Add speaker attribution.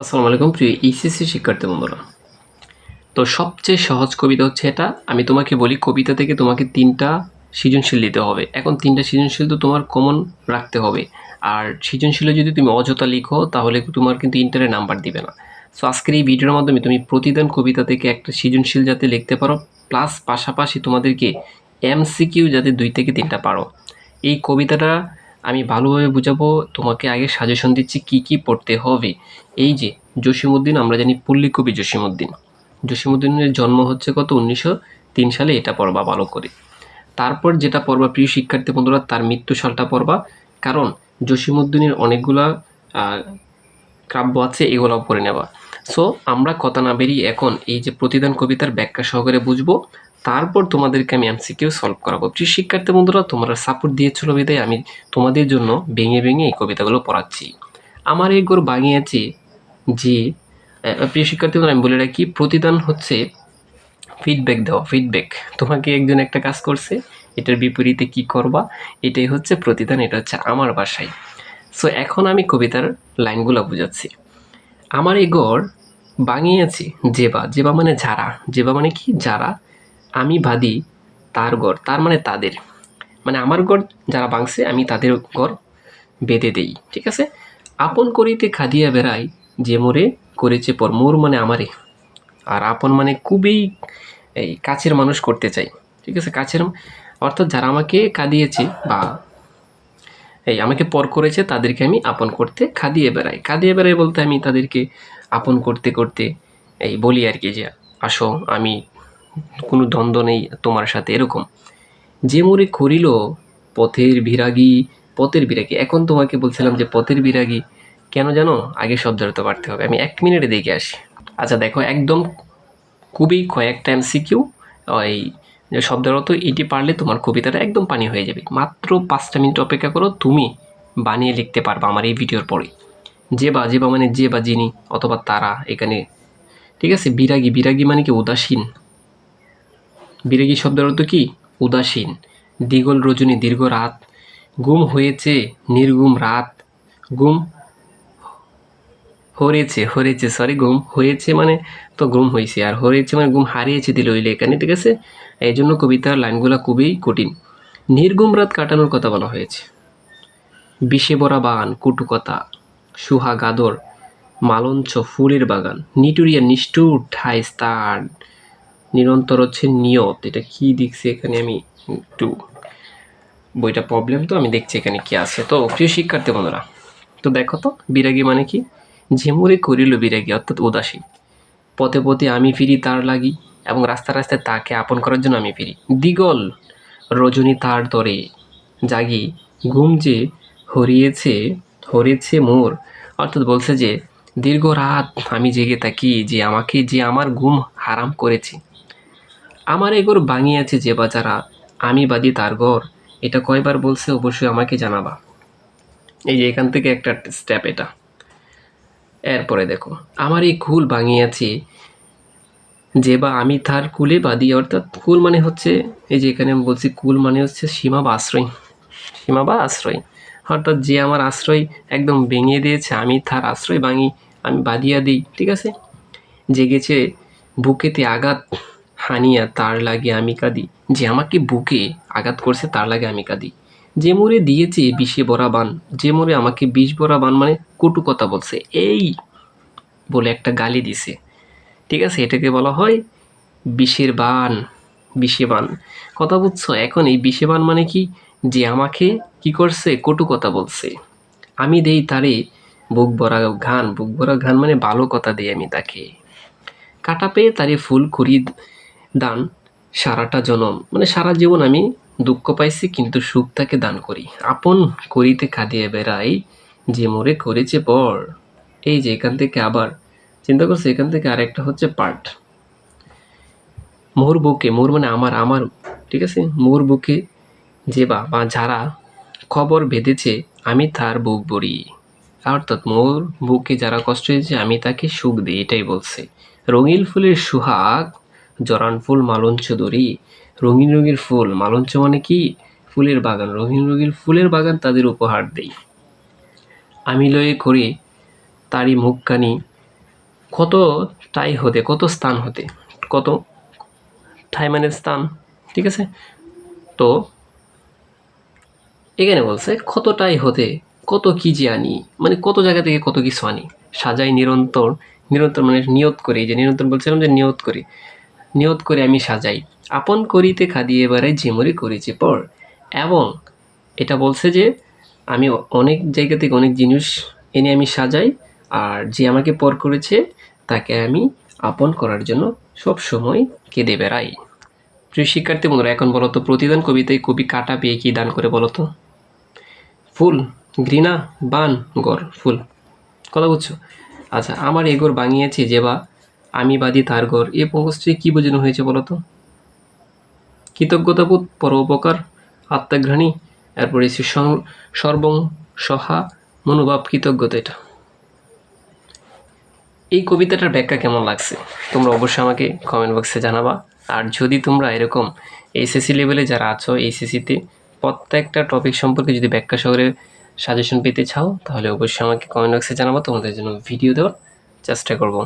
Speaker 1: আসসালামু আলাইকুম প্রিয় এইচএসসি শিক্ষার্থী বন্ধুরা। তো সবচেয়ে সহজ কবিতা হচ্ছে এটা। আমি তোমাকে বলি কবিতা থেকে তোমাকে ৩টা সৃজনশীল দিতে হবে। এখন ৩টা সৃজনশীল তো তোমার কমন রাখতে হবে। আর সৃজনশীলে যদি তুমি অযথা লিখো তাহলে তোমার কিন্তু ইন্টারে নাম্বার দিবে না। সো আজকের এই ভিডিওর মাধ্যমে তুমি প্রতিদান কবিতা থেকে একটা সৃজনশীল যাতে লিখতে পারো, প্লাস পাশাপাশি তোমাদেরকে এমসিকিউ যাতে ২ থেকে ৩টা পারো। এই কবিতাটা আমি ভালোভাবে বুঝাবো। তোমাকে আগে সাজেশন দিচ্ছি কি কি পড়তে হবে। এই যে জসীমউদ্দিন, আমরা জানি পল্লী কবি জসীমউদ্দিন। জসীমউদ্দিনের জন্ম হচ্ছে কত ১৯০৩ সালে, এটা পড়বা ভালো করে। তারপর যেটা পড়বা প্রিয় শিক্ষার্থী বন্ধুরা, তার মৃত্যু সালটা পড়বা। কারণ জসীমউদ্দিনের অনেকগুলা কাব্য আছে, এগুলোও পড়ে নেবা। সো আমরা কথা না বেরিয়ে এখন এই যে প্রতিদান কবিতার ব্যাখ্যা সহকারে বুঝবো, তারপর তোমাদেরকে আমি এমসিকিউ সলভ করাবো। প্রিয় শিক্ষার্থী বন্ধুরা, তোমরা সাপোর্ট দিয়েছিল বিধায় আমি তোমাদের জন্য ভেঙে ভেঙে এই কবিতাগুলো পড়াচ্ছি। আমার এই গোর বাঙিয়েছি যে প্রিয় শিক্ষার্থী বন্ধুরা, আমি বলে রাখি প্রতিদান হচ্ছে ফিডব্যাক দেওয়া। ফিডব্যাক, তোমাকে একজন একটা কাজ করছে, এটার বিপরীতে কি করবা, এটাই হচ্ছে প্রতিদান। এটা হচ্ছে আমার ভাষায়। সো এখন আমি কবিতার লাইনগুলো বুঝাচ্ছি। আমার এই গড় বাঙিয়েছি জেবা। জেবা মানে যারা, জেবা মানে কি যারা, আমি বাদী তার গড়, তার মানে তাদের, মানে আমার গড় যারা ভাঙছে আমি তাদের গড় বেঁধে দেই। ঠিক আছে। আপন করিতে খাদিয়া বেড়াই, যে মোরে করেছে পর। মোর মানে আমারে, আর আপন মানে খুবই এই কাছের মানুষ করতে চাই। ঠিক আছে, কাছের অর্থাৎ যারা আমাকে কাঁদিয়েছে বা এই আমাকে পর করেছে তাদেরকে আমি আপন করতে খাদিয়ে বেড়াই। খাদিয়ে বেড়াই বলতে আমি তাদেরকে আপন করতে করতে এই বলি আর কি, যে আসো, আমি কোনো দ্বন্দ্ব নেই তোমার সাথে, এরকম। যে মোরে করিল পথের বিরাগী। পথের বিরাগী, এখন তোমাকে বলছিলাম যে পথের বিরাগী কেন জানো, আগে শব্দটা তো পারতে হবে। আমি ১ মিনিটে দেখে আসি। আচ্ছা দেখো, একদম খুবই কয়েকটা এমসিকিউ, ওই যে শব্দের অর্থ এটি পারলে তোমার কবিতাটা একদম পানি হয়ে যাবে। মাত্র ৫টা মিনিট অপেক্ষা করো, তুমি বানিয়ে লিখতে পারবা আমার এই ভিডিওর পরে। যে বা, যে বা মানে যে বা যিনি অথবা তারা এখানে। ঠিক আছে। বিরাগী, বিরাগী মানে কি উদাসীন। বিরাগী শব্দের অর্থ কি উদাসীন। দ্বিগল রজনী, দীর্ঘ রাত। গুম হয়েছে নির্গুম রাত। গুম হরেছে, হরেছে সরি, গুম হয়েছে মানে তো গুম হয়েছে, আর হরেছে মানে গুম হারিয়েছে দিল ওই এখানে। ঠিক আছে। এই জন্য কবিতার লাইনগুলো খুবই কঠিন। নির্গুম রাত কাটানোর কথা বলা হয়েছে। বিষে ভরা বান, কুটুকথা, সুহাগ আদর, মালঞ্চ ফুলের বাগান, নিটুরিয়া নিষ্ঠুর ঠাই স্থান, নিরন্তর হচ্ছে নিয়ত। এটা কি দেখছি এখানে, আমি একটু বইটা প্রবলেম, তো আমি দেখছি এখানে কি আছে। তো প্রিয় শিক্ষার্থী বন্ধুরা, তো দেখো তো বিরাগী মানে কি, ঝিমুরে করিল বিরাগী অর্থাৎ উদাসী। পথে পথে আমি ফিরি তার লাগি, এবং রাস্তায় রাস্তায় তাকে আপন করার জন্য আমি ফিরি। দ্বিগল রজনী তার তরে জাগি, ঘুম যে হরিয়েছে, হরেছে মোর। অর্থাৎ বলছে যে দীর্ঘ রাত আমি জেগে থাকি, যে আমাকে, যে আমার ঘুম হারাম করেছে। আমার এ ঘর ভাঙিয়াছে যে বাজারা, আমি বাদী তার ঘর। এটা কয়বার বলছে অবশ্যই আমাকে জানাবা। এই যে এখান থেকে একটা স্টেপ এটা। এরপরে দেখো, আমার এই কুল ভাঙিয়াছে যে বা, আমি তার কুলে বাদী। অর্থাৎ কুল মানে হচ্ছে, এই যে এখানে আমি বলছি কুল মানে হচ্ছে সীমা বা আশ্রয়। সীমা বা আশ্রয়, অর্থাৎ যে আমার আশ্রয় একদম ভেঙে দিয়েছে, আমি তার আশ্রয় ভাঙি, আমি বাঁধিয়া দিই। ঠিক আছে। জেগেছে বুকেতে আঘাত হানিয়া, তার লাগে আমি কাঁদি। যে আমাকে বুকে আঘাত করছে তার লাগে আমি কাঁদি। যে মোরে দিয়েছে বিষে ভরা বান। যে মোরে আমাকে বিষ ভরা বান মানে কটু কথা বলছে, এই বলে একটা গালি দিছে। ঠিক আছে, এটাকে বলা হয় বিষের বান, বিষে বান। কথা বুঝছো? এখন এই বিষে বান মানে কি, যে আমাকে কি করছে, কটু কথা বলছে। আমি দেই তারে বুক ভরা ঘান। বুক ভরা ঘান মানে ভালো কথা দেই আমি তাকে। কাটা পেয়ে তারে ফুল করি দান, সারাটা জনম মানে সারা জীবন আমি দুঃখ পাইছি কিন্তু সুখ তাকে দান করি। আপন করিতে খাদিয়ে বেড়াই, যে মোরে করেছে পর। এই যে এখান থেকে আবার চিন্তা করছে, এখান থেকে আরেকটা হচ্ছে পার্ট। মোর বুকে, মোর মানে আমার, আমার। ঠিক আছে। মোর বুকে যে বা বা যারা খবর বেঁধেছে, আমি তার বুক ভরি। অর্থাৎ মোর বুকে যারা কষ্ট হয়েছে আমি তাকে সুখ দিই, এটাই বলছে। রঙিন ফুলের সুহাগ, জরান ফুল মালঞ্চ দড়ি। রঙিন রঙিন ফুল, মালঞ্চ মানে কি ফুলের বাগান, রঙিন রঙিন ফুলের বাগান তাদের উপহার দেই। আমি লয়ে করে তারি মুখখানি, কত ঠাই হতে, কত স্থান হতে, কত ঠাই মানে স্থান, ঠিক আছে। তো এখানে বলছে কতটাই হতে কত কি যে আনি, মানে কত জায়গা থেকে কত কিছু আনি। সাজাই নিরন্তর, নিরন্তর মানে নিয়ত করি, এই যে নিরন্তর বলছিলাম যে নিয়ত করি, নিয়ত করে আমি সাজাই, আপন করিতে খাদিয়ে বেড়াই ঝিমুরি করেছি পর। এবং এটা বলছে যে আমি অনেক জায়গা থেকে অনেক জিনিস এনে আমি সাজাই, আর যে আমাকে পর করেছে তাকে আমি আপন করার জন্য সব সময় কেঁদে বেড়াই। প্রিয় শিক্ষার্থী বন্ধুরা, এখন বলো তো প্রতিদান কবিতায় কবি কাটা পেয়ে কি দান করে বলো তো? ফুল, ঘৃণা, বান, গড়, ফুল। কথা বুঝছো? আচ্ছা, আমার এ ঘর ভাঙিয়েছে যে বা আমি বাদী তার ঘর, এ পঙ্কজটি কি বোঝানো হয়েছে বলো তো? কৃতজ্ঞতাবোধ, পরোপকার, আত্মঘ্রাণী, এরপরে সর্বং সহা মনোভাব, কৃতজ্ঞতা। এটা এই কবিতাটার ব্যাখ্যা কেমন লাগছে তোমরা অবশ্যই আমাকে কমেন্ট বক্সে জানাবা। আর যদি তোমরা এরকম এইচএসসি লেভেলে যারা আছো, এইচএসসিতে প্রত্যেকটা টপিক সম্পর্কে যদি ব্যাখ্যা সহকারে সাজেশন পেতে চাও, তাহলে অবশ্যই আমাকে কমেন্ট বক্সে জানাবা, তোমাদের জন্য ভিডিও দেওয়ার চেষ্টা করব।